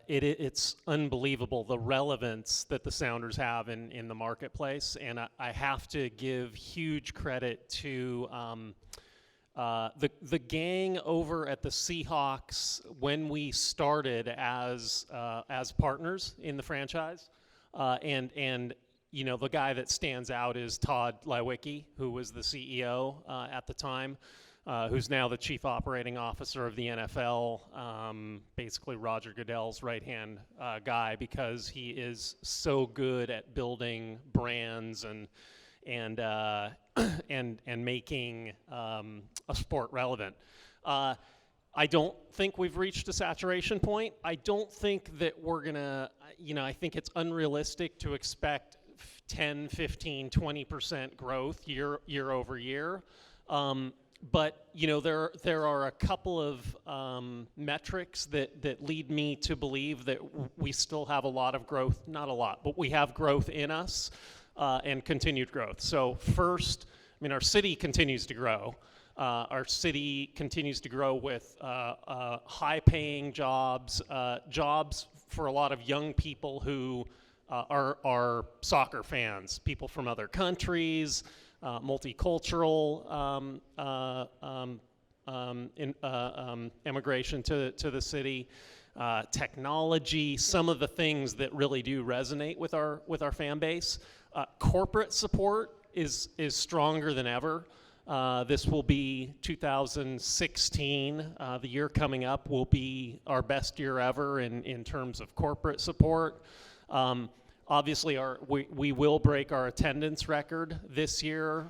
it's unbelievable the relevance that the Sounders have in the marketplace, and I have to give huge credit to the gang over at the Seahawks when we started as partners in the franchise, and the guy that stands out is Todd Lewicki, who was the CEO at the time. who's now the chief operating officer of the NFL, basically Roger Goodell's right-hand guy, because he is so good at building brands and making a sport relevant. I don't think we've reached a saturation point. I don't think that we're gonna, I think it's unrealistic to expect 10, 15, 20% growth year over year. But there are a couple of metrics that lead me to believe that we still have a lot of growth, not a lot, but we have growth in us and continued growth. So first, our city continues to grow. Our city continues to grow with high-paying jobs, jobs for a lot of young people who are soccer fans, people from other countries, multicultural immigration to the city, technology, some of the things that really do resonate with our fan base. Corporate support is stronger than ever. This will be 2016. The year coming up will be our best year ever in terms of corporate support. Obviously, we will break our attendance record this year.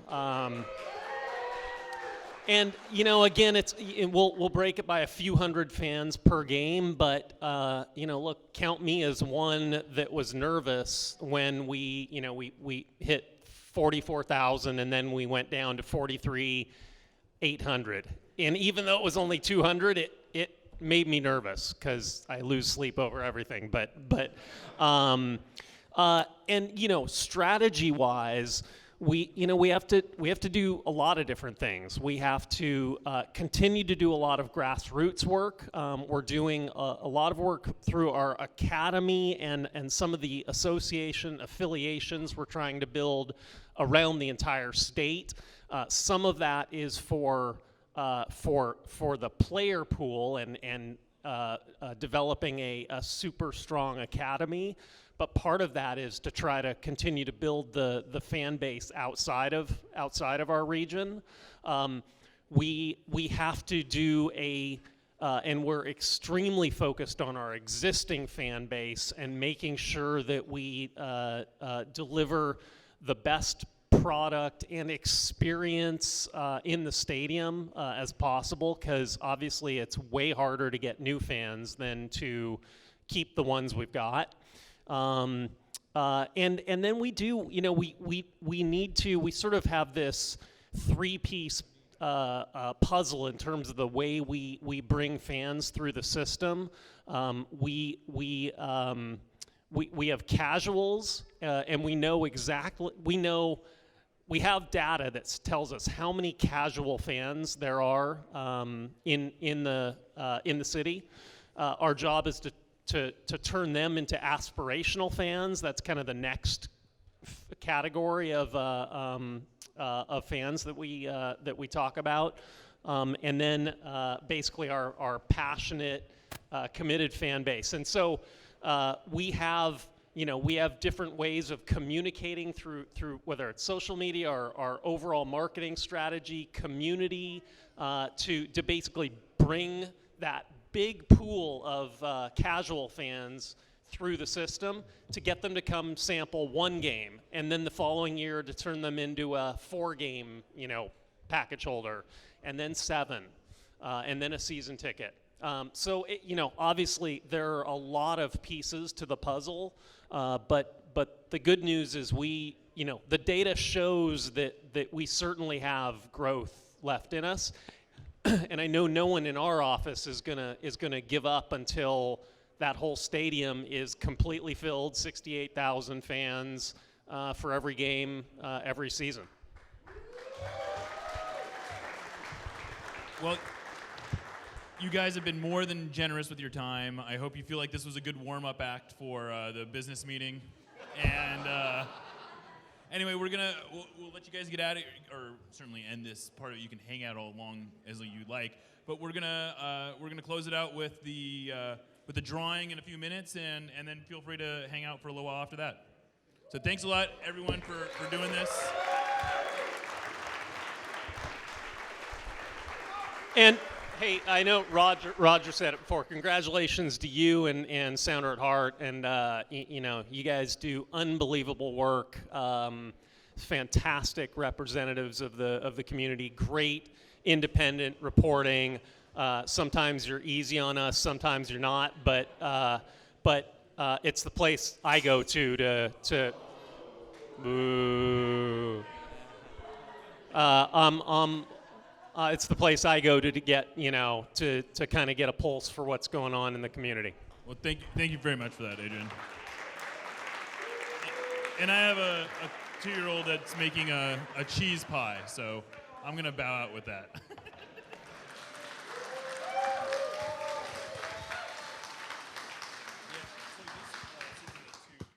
And again, we'll break it by a few hundred fans per game. But look, count me as one that was nervous when we hit 44,000 and then we went down to 43,800. And even though it was only 200, it made me nervous because I lose sleep over everything. And strategy-wise, we have to do a lot of different things. We have to continue to do a lot of grassroots work. We're doing a lot of work through our academy and some of the association affiliations we're trying to build around the entire state. Some of that is for the player pool and developing a super strong academy. But part of that is to try to continue to build the fan base outside of our region. We have to do and we're extremely focused on our existing fan base and making sure that we deliver the best product and experience in the stadium as possible, because obviously it's way harder to get new fans than to keep the ones we've got. And then we do, we sort of have this three-piece puzzle in terms of the way we bring fans through the system. We have casuals, and we have data that tells us how many casual fans there are in the city. Our job is to turn them into aspirational fans. That's kind of the next category of fans that we talk about, and then basically our passionate, committed fan base. And so we have different ways of communicating through whether it's social media or our overall marketing strategy, community, to basically bring that big pool of casual fans through the system to get them to come sample one game, and then the following year to turn them into a 4-game, package holder, and then 7, and then a season ticket. So obviously there are a lot of pieces to the puzzle, but the good news is the data shows that we certainly have growth left in us. And I know no one in our office is gonna give up until that whole stadium is completely filled, 68,000 fans for every game, every season. Well, you guys have been more than generous with your time. I hope you feel like this was a good warm-up act for the business meeting. And anyway, we'll let you guys get out of here, or certainly end this part of it. You can hang out all long as you like, but we're gonna close it out with the drawing in a few minutes, and then feel free to hang out for a little while after that. So thanks a lot, everyone, for doing this. And hey, I know Roger said it before. Congratulations to you and Sounder at Heart, and you know, you guys do unbelievable work. Fantastic representatives of the community. Great independent reporting. Sometimes you're easy on us, sometimes you're not. But it's the place I go to. Boo. It's the place I go to get, you know, to kind of get a pulse for what's going on in the community. Well, thank you very much for that, Adrian. And I have a 2-year-old that's making a cheese pie, so I'm gonna bow out with that.